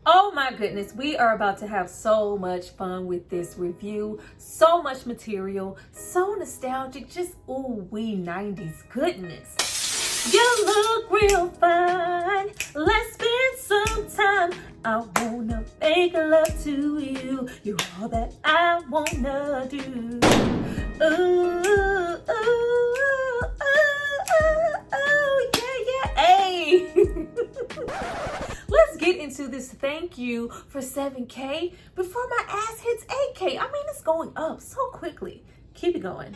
Oh my goodness, we are about to have so much fun with this review. So much material, so nostalgic, just ooh wee 90s goodness. You look real fine, let's spend some time. I wanna make love to you, you're all that I wanna do. Ooh, ooh, ooh, ooh, yeah, hey. Let's get into this thank you for 7K before my ass hits 8K. I mean, it's going up so quickly. Keep it going.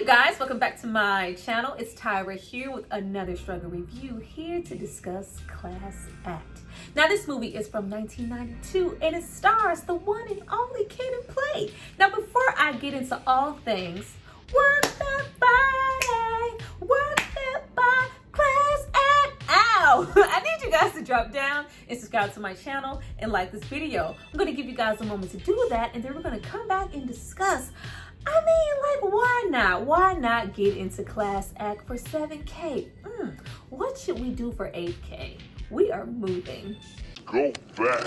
Guys, welcome back to my channel. It's Tyra here with another struggle review, here to discuss Class Act. Now this movie is from 1992 and it stars the one and only Kid and Play. Now before I get into all things, work that body, work that body, Class Act. Ow! I need you guys to drop down and subscribe to my channel and like this video. I'm going to give you guys a moment to do that, and then we're going to come back and discuss. I mean, like, why not? Why not get into Class Act for 7K? What should we do for 8K? We are moving. Go back.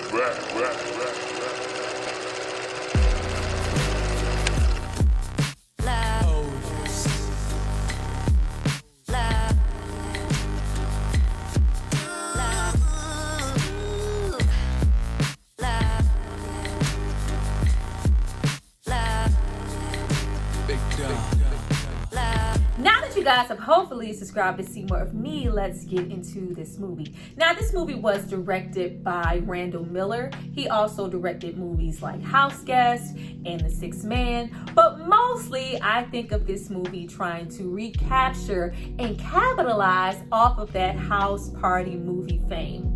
You guys have hopefully subscribed to see more of me. Let's get into this movie. Now this movie was directed by Randall Miller. He also directed movies like House Guest and The Sixth Man, but mostly I think of this movie trying to recapture and capitalize off of that house party movie fame.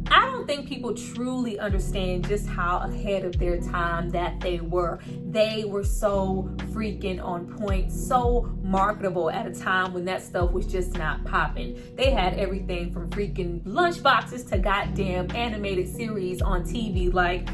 I don't think people truly understand just how ahead of their time that they were. They were so freaking on point, so marketable at a time when that stuff was just not popping. They had everything from freaking lunchboxes to goddamn animated series on TV. Like,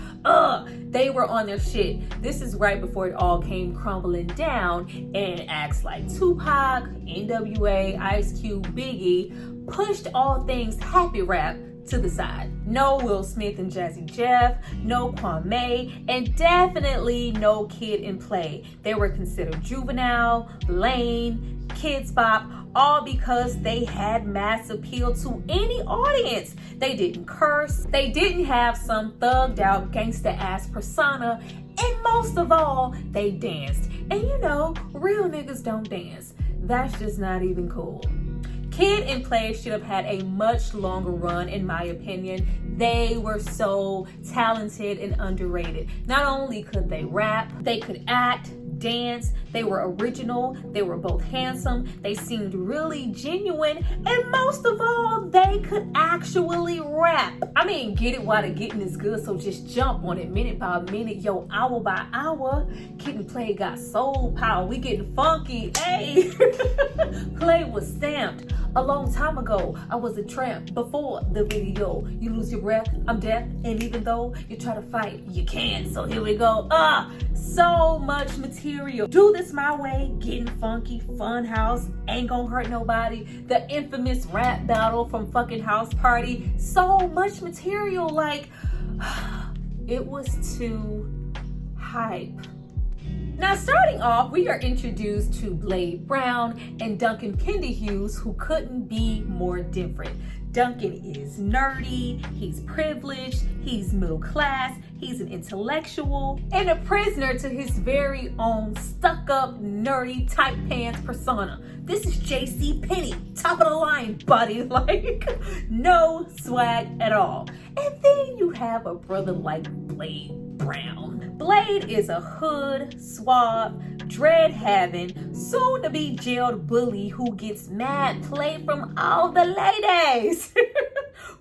they were on their shit. This is right before it all came crumbling down, and acts like Tupac, NWA, Ice Cube, Biggie pushed all things happy rap to the side. No Will Smith and Jazzy Jeff, no Kwame, and definitely no Kid and Play. They were considered juvenile, lame, kids bop, all because they had mass appeal to any audience. They didn't curse, they didn't have some thugged out gangsta ass persona, and most of all, they danced. And you know, real niggas don't dance. That's just not even cool. Kid and Play should have had a much longer run, in my opinion. They were so talented and underrated. Not only could they rap, they could act, dance, they were original, they were both handsome, they seemed really genuine, and most of all, they could actually rap. I mean, get it while the getting is good, so just jump on it minute by minute, yo, hour by hour. Kid and Play got soul power, we getting funky, hey. Play was stamped. A long time ago, I was a tramp. Before the video, you lose your breath, I'm deaf, and even though you try to fight, you can't. So here we go. So much material. Do this my way, getting funky, fun house, ain't gonna hurt nobody. The infamous rap battle from fucking House Party. So much material, like, it was too hype. Now starting off, we are introduced to Blade Brown and Duncan Kendi Hughes, who couldn't be more different. Duncan is nerdy, he's privileged, he's middle class, he's an intellectual, and a prisoner to his very own stuck-up, nerdy, tight pants persona. This is J.C. Penney, top of the line, buddy, like, no swag at all. And then you have a brother like Blade Brown. Blade is a hood, suave, dread-having, soon-to-be jailed bully who gets mad play from all the ladies.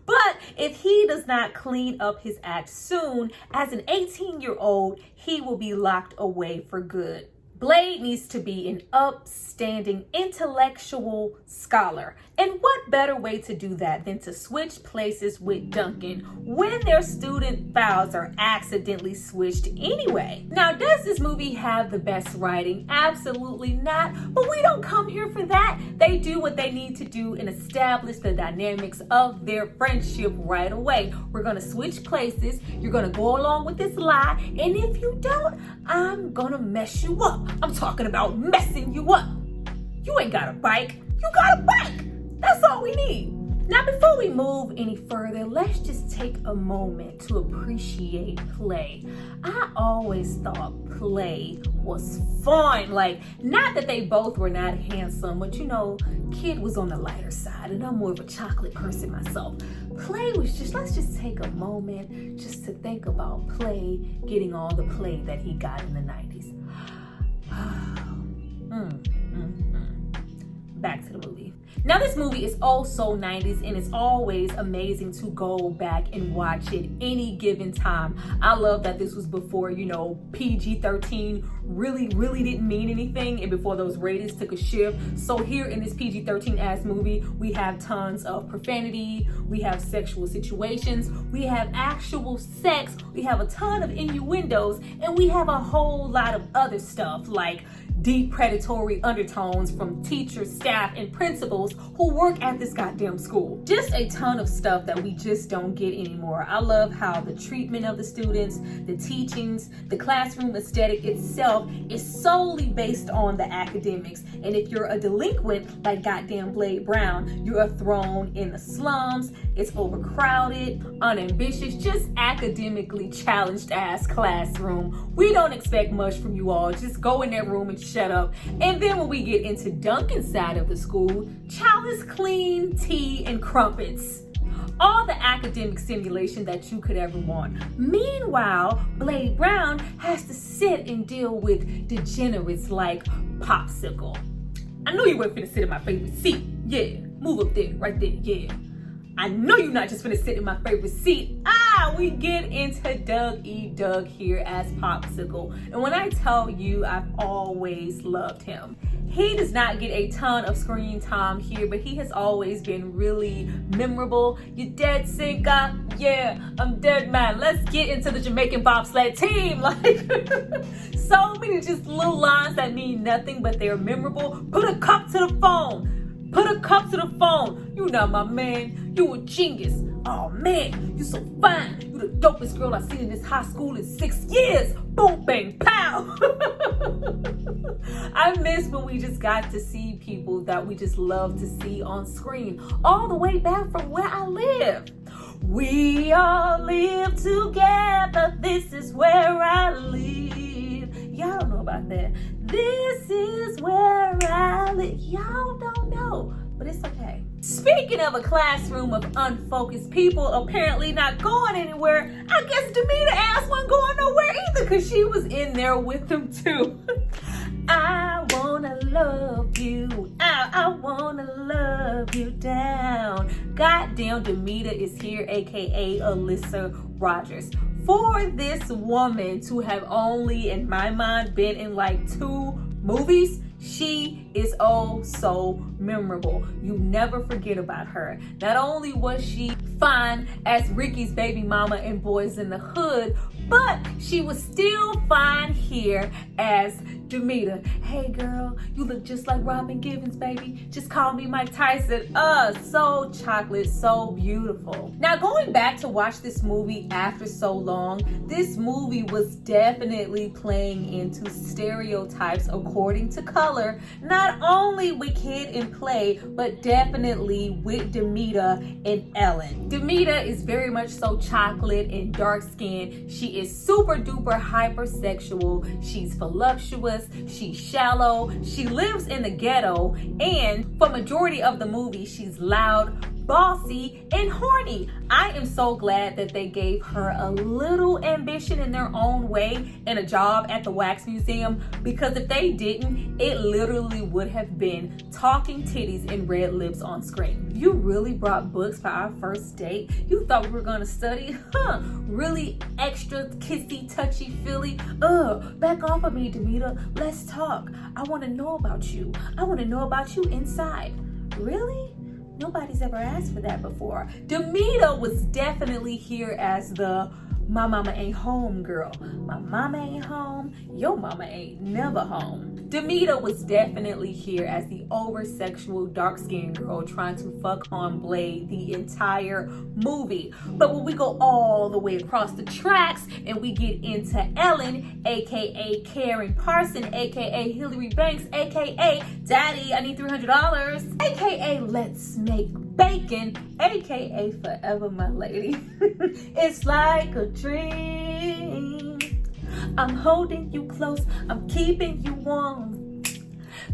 But if he does not clean up his act soon, as an 18-year-old, he will be locked away for good. Blade needs to be an upstanding intellectual scholar. And what better way to do that than to switch places with Duncan when their student files are accidentally switched anyway? Now, does this movie have the best writing? Absolutely not. But we don't come here for that. They do what they need to do and establish the dynamics of their friendship right away. We're going to switch places. You're going to go along with this lie. And if you don't, I'm going to mess you up. I'm talking about messing you up. You ain't got a bike. You got a bike. That's all we need. Now, before we move any further, let's just take a moment to appreciate play. I always thought play was fun. Like, not that they both were not handsome, but you know, Kid was on the lighter side and I'm more of a chocolate person myself. Play was just, let's just take a moment just to think about play getting all the play that he got in the 90s. Back to the movie. Now, this movie is also 90s and it's always amazing to go back and watch it any given time. I love that this was before, you know, PG-13 really didn't mean anything and before those ratings took a shift. So here in this PG-13 ass movie, we have tons of profanity, we have sexual situations, we have actual sex, we have a ton of innuendos, and we have a whole lot of other stuff like deep predatory undertones from teachers, staff, and principals who work at this goddamn school. Just a ton of stuff that we just don't get anymore. I love how the treatment of the students, the teachings, the classroom aesthetic itself is solely based on the academics. And if you're a delinquent like goddamn Blade Brown, you are thrown in the slums. It's overcrowded, unambitious, just academically challenged ass classroom. We don't expect much from you all. Just go in that room and shut up. And then when we get into Duncan's side of the school, chalice clean tea and crumpets. All the academic stimulation that you could ever want. Meanwhile, Blade Brown has to sit and deal with degenerates like Popsicle. I know you weren't finna sit in my favorite seat. Yeah, move up there, right there, yeah. I know you're not just gonna sit in my favorite seat. We get into Doug E. Doug here as Popsicle. And when I tell you, I've always loved him. He does not get a ton of screen time here, but he has always been really memorable. You dead, Cinca? Yeah, I'm dead, man. Let's get into the Jamaican bobsled team. Like, so many just little lines that mean nothing, but they're memorable. Put a cup to the phone. Put a cup to the phone. You not my man. You a genius. Oh man, you so fine. You the dopest girl I've seen in this high school in 6 years. Boom, bang, pow. I miss when we just got to see people that we just love to see on screen. All the way back from where I live. We all live together. This is where I live. Y'all don't know about that. This is where I live. Y'all don't know, but it's okay. Speaking of a classroom of unfocused people apparently not going anywhere, I guess Demita ass wasn't going nowhere either because she was in there with them too. I wanna love you. I wanna love you down. Goddamn, Demita is here, aka Alyssa Rogers. For this woman to have only, in my mind, been in like 2 movies, she is oh so memorable. You never forget about her. Not only was she fine as Ricky's baby mama in Boys in the Hood, but she was still fine here as Demita. Hey girl, you look just like Robin Givens, baby. Just call me Mike Tyson. So chocolate, so beautiful. Now, going back to watch this movie after so long, this movie was definitely playing into stereotypes according to color, not only with Kid and Play, but definitely with Demita and Ellen. Demita is very much so chocolate and dark skinned. She is super duper hypersexual. She's voluptuous. She's shallow. She lives in the ghetto, and for majority of the movie, she's loud, bossy, and horny. I am so glad that they gave her a little ambition in their own way and a job at the Wax Museum, because if they didn't, it literally would have been talking titties and red lips on screen. You really brought books for our first date? You thought we were gonna study? Huh, really extra kissy, touchy, feely? Back off of me, Demeter. Let's talk. I wanna know about you. I wanna know about you inside. Really? Nobody's ever asked for that before. Demeter was definitely here as the my mama ain't home girl. My mama ain't home, your mama ain't never home. Demeter was definitely here as the over-sexual, dark-skinned girl trying to fuck on Blade the entire movie. But when we go all the way across the tracks and we get into Ellen, aka Karen Parson, aka Hillary Banks, aka Daddy, I need $300, aka Let's Make Bacon, aka Forever My Lady. It's like a dream. I'm holding you close, I'm keeping you warm,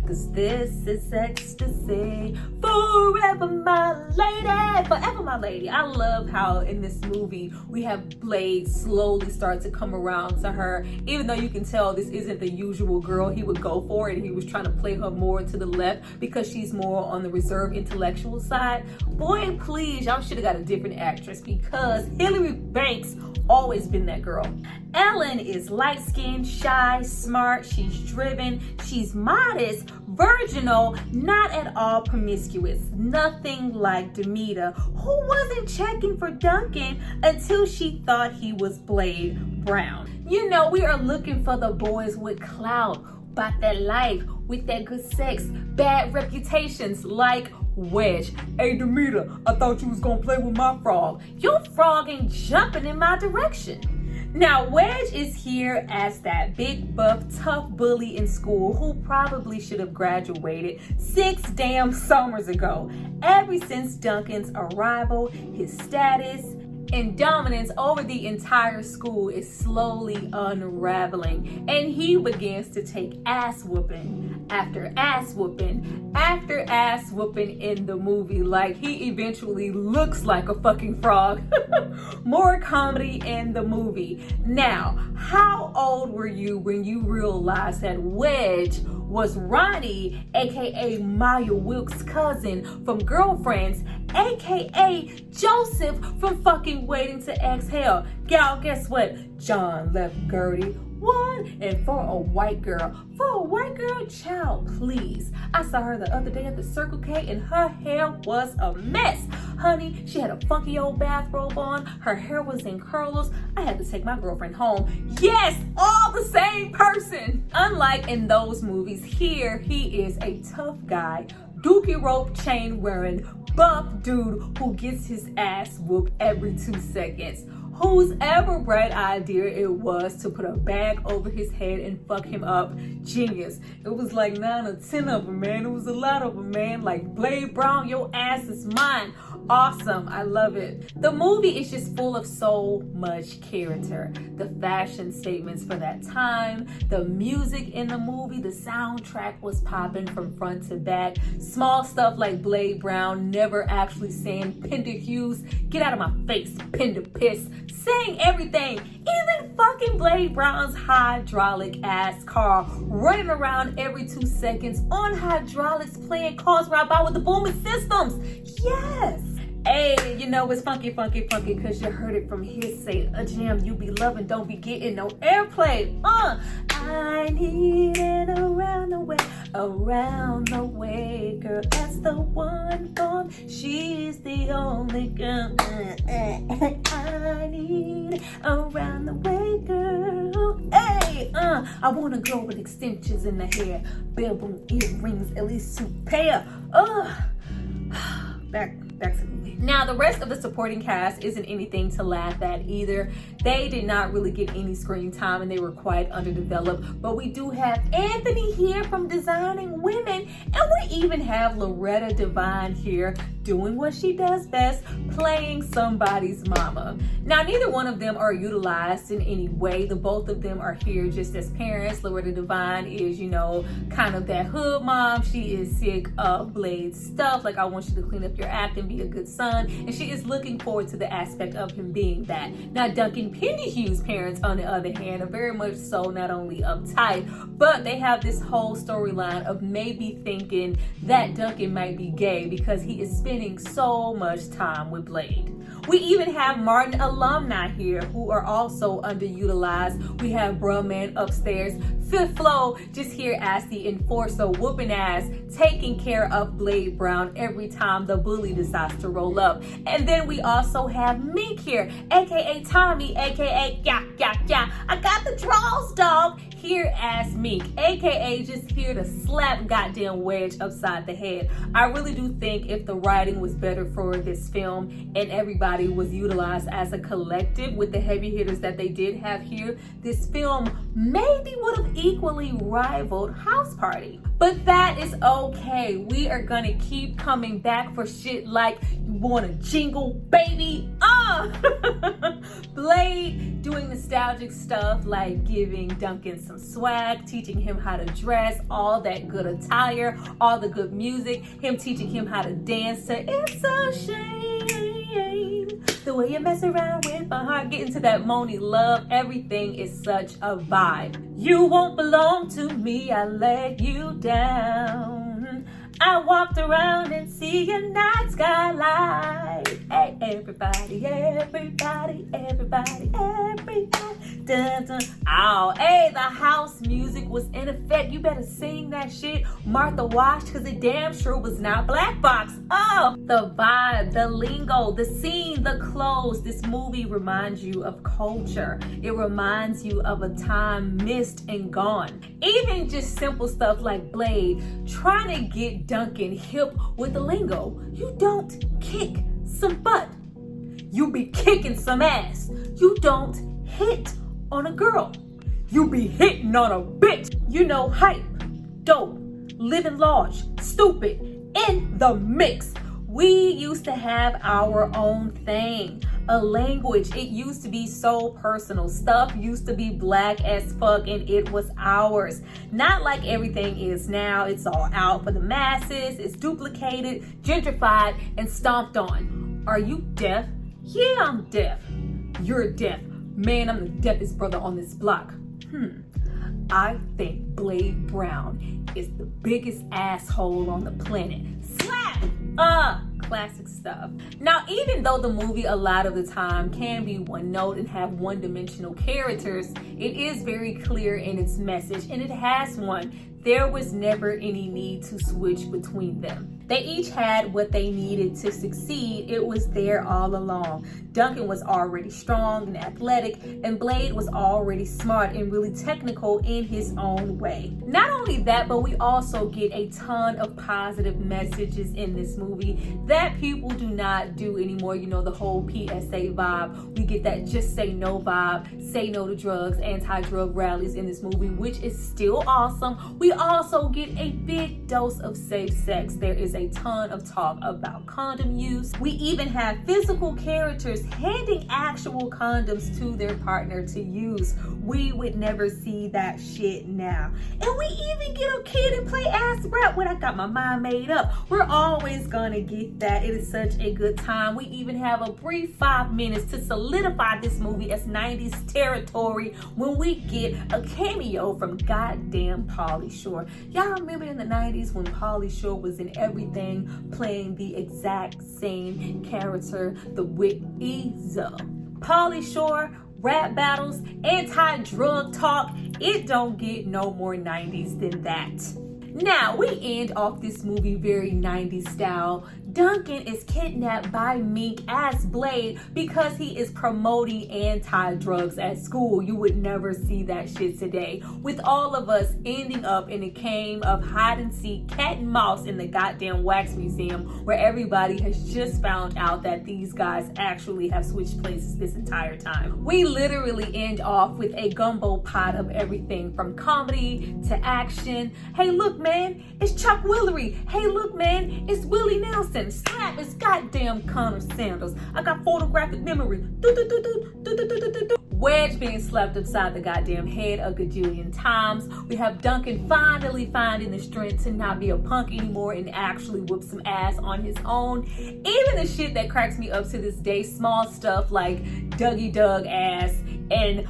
'cause this is ecstasy. Forever my lady, forever my lady. I love how in this movie we have Blade slowly start to come around to her, even though you can tell this isn't the usual girl he would go for, and he was trying to play her more to the left because she's more on the reserved intellectual side. Boy, please, y'all should have got a different actress, because Hillary Banks always been that girl. Ellen is light-skinned, shy, smart, she's driven, she's modest, virginal, not at all promiscuous, nothing like Demeter, who wasn't checking for Duncan until she thought he was Blade Brown. You know, we are looking for the boys with clout, about that life, with that good sex, bad reputations like Wedge. Hey Demeter, I thought you was gonna play with my frog. Your frog ain't jumping in my direction. Now, Wedge is here as that big, buff, tough bully in school who probably should have graduated 6 damn summers ago. Ever since Duncan's arrival, his status and dominance over the entire school is slowly unraveling, and he begins to take ass whooping after ass whooping after ass whooping in the movie. Like, he eventually looks like a fucking frog. More comedy in the movie. Now, how old were you when you realized that Wedge was Ronnie, aka Maya Wilkes' cousin from Girlfriends, aka Joseph from fucking Waiting to Exhale? Gal, guess what? John left Gertie. One, and for a white girl. For a white girl, child, please. I saw her the other day at the Circle K and her hair was a mess. Honey, she had a funky old bathrobe on. Her hair was in curlers. I had to take my girlfriend home. Yes, all the same person. Unlike in those movies, here he is a tough guy, dookie rope chain wearing, buff dude who gets his ass whooped every 2 seconds. Whose ever bright idea it was to put a bag over his head and fuck him up, genius. It was like 9 or 10 of them, man. It was a lot of them, man. Like, Blade Brown, your ass is mine. Awesome, I love it. The movie is just full of so much character. The fashion statements for that time, the music in the movie, the soundtrack was popping from front to back. Small stuff like Blade Brown never actually saying Pender Hughes, get out of my face, Pender Piss, saying everything. Even fucking Blade Brown's hydraulic ass car running around every 2 seconds on hydraulics playing Cars Right By with the booming systems. Yes. Hey, you know it's funky, cause you heard it from hearsay. A jam you be loving, don't be getting no airplay. I need it around the way, girl. That's the one for me. She's the only girl. I need it around the way, girl. Hey, I want a girl with extensions in the hair, bell boom earrings, at least 2 pair. Back to the movie. Now, the rest of the supporting cast isn't anything to laugh at either. They did not really get any screen time and they were quite underdeveloped. But we do have Anthony here from Designing Women, and we even have Loretta Devine here doing what she does best, playing somebody's mama. Now, neither one of them are utilized in any way. The both of them are here just as parents. Loretta Devine is, you know, kind of that hood mom. She is sick of Blade's stuff. Like, I want you to clean up your act and be be a good son, and she is looking forward to the aspect of him being that. Now, Duncan Pennyhue's parents, on the other hand, are very much so not only uptight, but they have this whole storyline of maybe thinking that Duncan might be gay because he is spending so much time with Blade. We even have Martin alumni here who are also underutilized. We have Bruh Man upstairs, Fifth Flow just here as the enforcer, whooping ass, taking care of Blade Brown every time the bully decides to roll up. And then we also have Mink here, aka Tommy, aka yeah, I got the draws, dog, here as Mink, aka just here to slap goddamn Wedge upside the head. I really do think if the writing was better for this film and everybody was utilized as a collective with the heavy hitters that they did have here, this film maybe would have equally rivaled House Party. But that is okay. We are gonna keep coming back for shit like You Want a Jingle, Baby? Blade doing nostalgic stuff like giving Duncan some swag, teaching him how to dress, all that good attire, all the good music, him teaching him how to dance to It's a Shame, the way you mess around with my heart, getting to that Moni love. Everything is such a vibe. You won't belong to me, I let you down. I walked around and see a night skylight. Hey, everybody, everybody, everybody, everybody. Dun, dun. Oh, hey, the house music was in effect. You better sing that shit, Martha Wash, because it damn sure was not Black Box. Oh, the vibe, the lingo, the scene, the clothes. This movie reminds you of culture. It reminds you of a time missed and gone. Even just simple stuff like Blade trying to get Duncan hip with the lingo. You don't kick some butt. You be kicking some ass. You don't hit on a girl. You be hitting on a bitch. You know, hype, dope, living large, stupid, in the mix. We used to have our own thing, a language. It used to be so personal. Stuff used to be black as fuck and it was ours. Not like everything is now. It's all out for the masses. It's duplicated, gentrified, and stomped on. Are you deaf? Yeah, I'm deaf. You're deaf. Man, I'm the deafest brother on this block. I think Blade Brown is the biggest asshole on the planet. Slap! Classic stuff. Now, even though the movie a lot of the time can be one note and have one-dimensional characters, it is very clear in its message, and it has one. There was never any need to switch between them. They each had what they needed to succeed. It was there all along. Duncan was already strong and athletic, and Blade was already smart and really technical in his own way. Not only that, but we also get a ton of positive messages in this movie that people do not do anymore. You know, the whole PSA vibe. We get that just say no vibe, say no to drugs, anti-drug rallies in this movie, which is still awesome. We also get a big dose of safe sex. There is a ton of talk about condom use. We even have physical characters handing actual condoms to their partner to use. We would never see that shit now. And we even get a kid and play ass rap when I got my mind made up. We're always gonna get that. It is such a good time. We even have a brief 5 minutes to solidify this movie as 90s territory when we get a cameo from goddamn Pauly Shore. Y'all remember in the 90s when Pauly Shore was in everything, playing the exact same character, the Weezer. Pauly Shore, rap battles, anti-drug talk. It don't get no more 90s than that. Now, we end off this movie very 90s style. Duncan is kidnapped by Mink as Blade because he is promoting anti-drugs at school. You would never see that shit today. With all of us ending up in a game of hide and seek, cat and mouse in the goddamn wax museum where everybody has just found out that these guys actually have switched places this entire time. We literally end off with a gumbo pot of everything from comedy to action. Hey, look, man, it's Chuck Willery. Hey, look, man, it's Willie Nelson. Slap, it's goddamn Connor Sanders. I got photographic memory. Wedge being slapped upside the goddamn head a gajillion times. We have Duncan finally finding the strength to not be a punk anymore and actually whoop some ass on his own. Even the shit that cracks me up to this day, small stuff like Dougie Doug ass and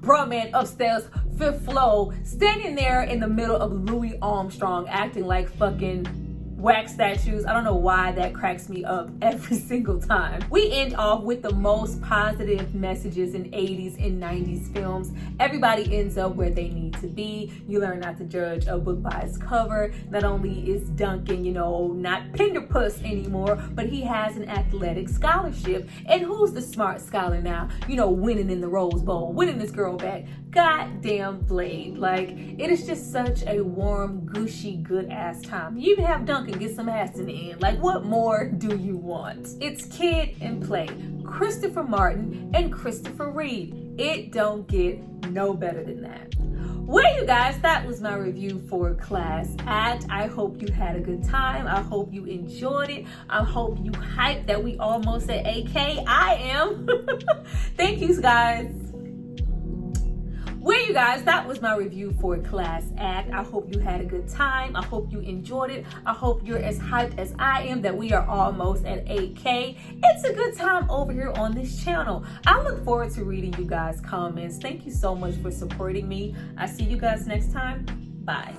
Brenne upstairs, fifth floor, standing there in the middle of Louis Armstrong acting like fucking wax statues. I don't know why that cracks me up every single time. We end off with the most positive messages in 80s and 90s films. Everybody ends up where they need to be. You learn not to judge a book by its cover. Not only is Duncan, not Pinderpuss anymore, but he has an athletic scholarship. And who's the smart scholar now? Winning in the Rose Bowl, winning this girl back. Goddamn Blade. Like, it is just such a warm, gushy, good ass time. You even have Duncan get some ass in the end. Like, what more do you want? It's Kid and Play, Christopher Martin and Christopher Reeve. It don't get no better than that. Well, you guys, that was my review for Class Act. I hope you had a good time. I hope you enjoyed it. I hope you hyped that we almost at AK. I am. Thank you, guys. Well, you guys, that was my review for Class Act. I hope you had a good time. I hope you enjoyed it. I hope you're as hyped as I am that we are almost at 8K. It's a good time over here on this channel. I look forward to reading you guys' comments. Thank you so much for supporting me. I see you guys next time. Bye.